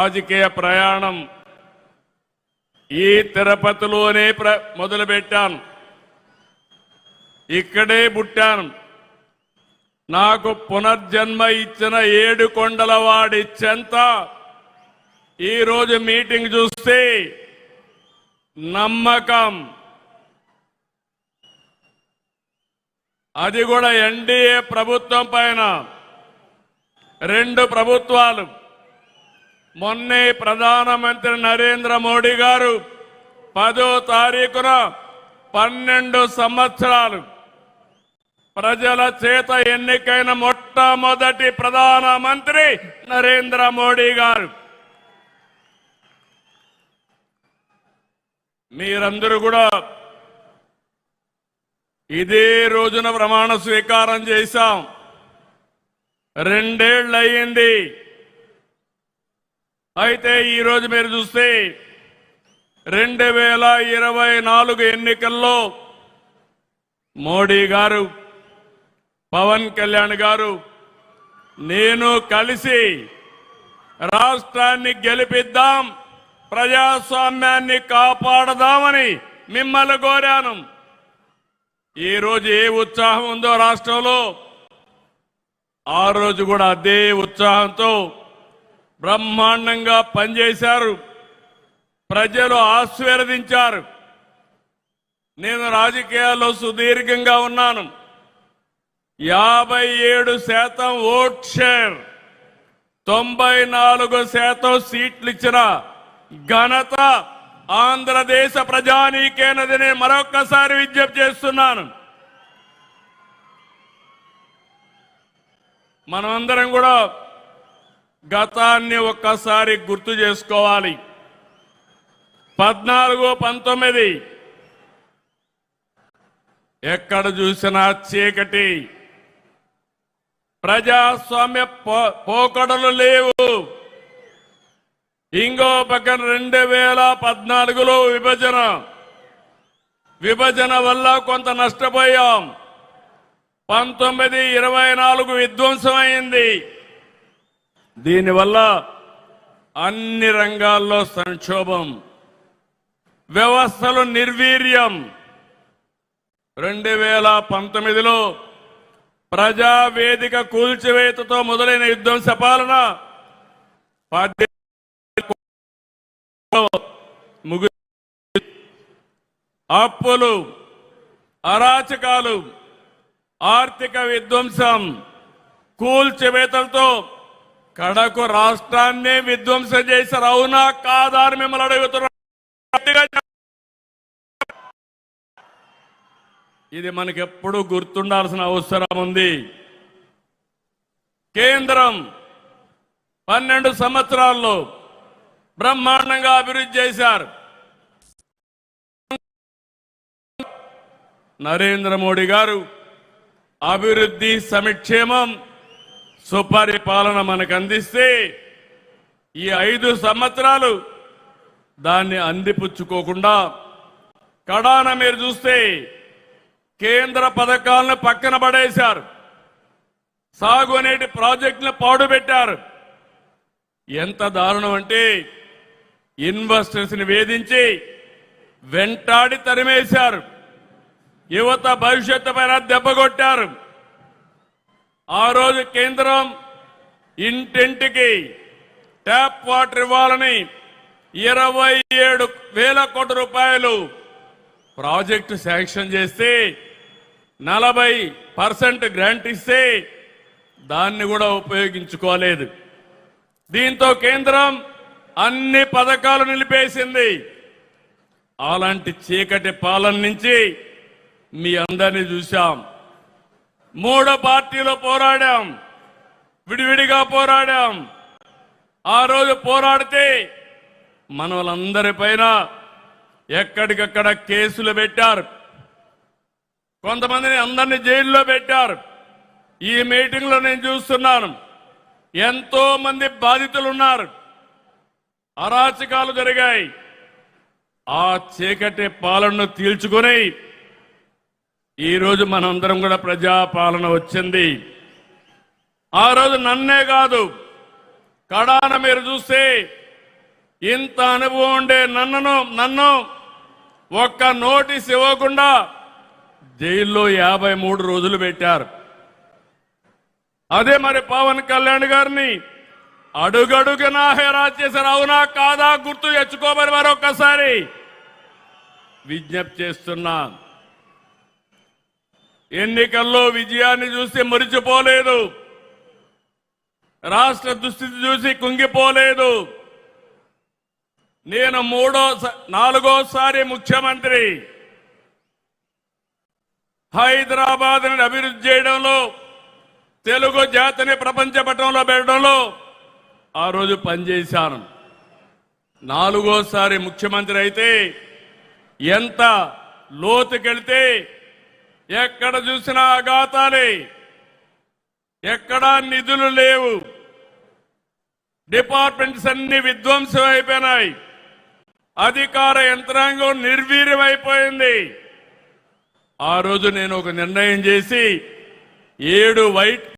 రాజకీయ ప్రయాణం ఈ తిరుపతిలోనే మొదలుపెట్టాను. ఇక్కడే పుట్టాను. నాకు పునర్జన్మ ఇచ్చిన ఏడుకొండలవాడి చెంత ఈరోజు మీటింగ్ చూస్తే నమ్మకం. అది కూడా ఎన్డీఏ ప్రభుత్వం పైన. రెండు ప్రభుత్వాలు. మొన్నే ప్రధానమంత్రి నరేంద్ర మోడీ గారు 10వ తారీఖున 12 సంవత్సరాలు ప్రజల చేత ఎన్నికైన మొట్టమొదటి ప్రధానమంత్రి నరేంద్ర మోడీ గారు. మీరందరూ కూడా ఇదే రోజున ప్రమాణ స్వీకారం చేశాం. 2 ఏళ్ళు అయ్యింది. అయితే ఈరోజు మీరు చూస్తే 2024 ఎన్నికల్లో మోడీ గారు, పవన్ కళ్యాణ్ గారు, నేను కలిసి రాష్ట్రాన్ని గెలిపిద్దాం, ప్రజాస్వామ్యాన్ని కాపాడదామని మిమ్మల్ని కోరాను. ఈరోజు ఏ ఉత్సాహం ఉందో రాష్ట్రంలో, ఆ రోజు కూడా అదే ఉత్సాహంతో బ్రహ్మాండంగా పనిచేశారు. ప్రజలు ఆశీర్వదించారు. నేను రాజకీయాల్లో సుదీర్ఘంగా ఉన్నాను. 57% ఓట్ షేర్, 94% సీట్లు ఇచ్చిన ఘనత ఆంధ్రదేశ ప్రజానీకేనదని మరొక్కసారి విజ్ఞప్తి చేస్తున్నాను. మనమందరం కూడా గతాన్ని ఒక్కసారి గుర్తు చేసుకోవాలి. 14-19 ఎక్కడ చూసినా చీకటి, ప్రజాస్వామ్య పోకడలు లేవు. ఇంకో పక్కన 2014లో విభజన వల్ల కొంత నష్టపోయాం. 19-24 విధ్వంసమైంది. దీనివల్ల అన్ని రంగాల్లో సంక్షోభం, వ్యవస్థలు నిర్వీర్యం. 2019లో ప్రజావేదిక కూల్చివేతతో మొదలైన విధ్వంస పాలన అప్పులు, అరాచకాలు, ఆర్థిక విధ్వంసం, కూల్చివేతలతో కడకు రాష్ట్రాన్ని విధ్వంసం చేశారు. అవునా కాదా అని మిమ్మల్ని అడుగుతున్నారు. ఇది మనకెప్పుడు గుర్తుండాల్సిన అవసరం ఉంది. కేంద్రం 12 సంవత్సరాల్లో బ్రహ్మాండంగా అభివృద్ధి చేశారు. నరేంద్ర మోడీ గారు అభివృద్ధి, సంక్షేమం, సుపరిపాలన మనకు అందిస్తే ఈ 5 సంవత్సరాలు దాన్ని అందిపుచ్చుకోకుండా కడాన మీరు చూస్తే కేంద్ర పథకాలను పక్కన పడేశారు. సాగునీటి ప్రాజెక్టులను పాడుపెట్టారు. ఎంత దారుణం అంటే ఇన్వెస్టర్స్ ని వేధించి వెంటాడి తరిమేశారు. యువత భవిష్యత్తు పైన దెబ్బకొట్టారు. ఆ రోజు కేంద్రం ఇంటింటికి ట్యాప్ వాటర్ ఇవ్వాలని 27,000 కోట్ల రూపాయలు ప్రాజెక్టు శాంక్షన్ చేస్తే 40% గ్రాంట్ ఇస్తే దాన్ని కూడా ఉపయోగించుకోలేదు. దీంతో కేంద్రం అన్ని పథకాలు నిలిపేసింది. అలాంటి చీకటి పాలన నుంచి మీ అందరినీ చూశాం. 3 పార్టీలు పోరాడాం, విడివిడిగా పోరాడాం. ఆ రోజు పోరాడితే మన వాళ్ళందరిపైన ఎక్కడికక్కడ కేసులు పెట్టారు. కొంతమందిని అందరినీ జైల్లో పెట్టారు. ఈ మీటింగ్ లో నేను చూస్తున్నాను, ఎంతో మంది బాధితులు ఉన్నారు. అరాచకాలు జరిగాయి. ఆ చీకటి పాలనను తీల్చుకొని ఈరోజు మనందరం కూడా ప్రజాపాలన వచ్చింది. ఆ రోజు నన్నే కాదు, కడాన మీరు చూస్తే ఇంత అనుభవం ఉండే నన్ను ఒక్క నోటీస్ ఇవ్వకుండా జైల్లో 53 రోజులు పెట్టారు. అదే మరి పవన్ కళ్యాణ్ గారిని అడుగడుగునా హెరాస్ చేశారు. అవునా కాదా గుర్తు తెచ్చుకోమని మరొకసారి విజ్ఞప్తి చేస్తున్నా. ఎన్నికల్లో విజయాన్ని చూసి మురిచిపోలేదు, రాష్ట్ర దుస్థితి చూసి కుంగిపోలేదు. నేను 4వ ముఖ్యమంత్రి. హైదరాబాద్ ని అభివృద్ధి చేయడంలో, తెలుగు జాతిని ప్రపంచ పటంలో పెట్టడంలో ఆ రోజు పనిచేశాను. 4వ ముఖ్యమంత్రి అయితే ఎంత లోతుకెళ్తే ఎక్కడ చూసినా అఘాతాలే, ఎక్కడా నిధులు లేవు, డిపార్ట్మెంట్స్ అన్ని విధ్వంసం అయిపోయినాయి, అధికార యంత్రాంగం నిర్వీర్యమైపోయింది. ఆ రోజు నేను ఒక నిర్ణయం చేసి 7 వైట్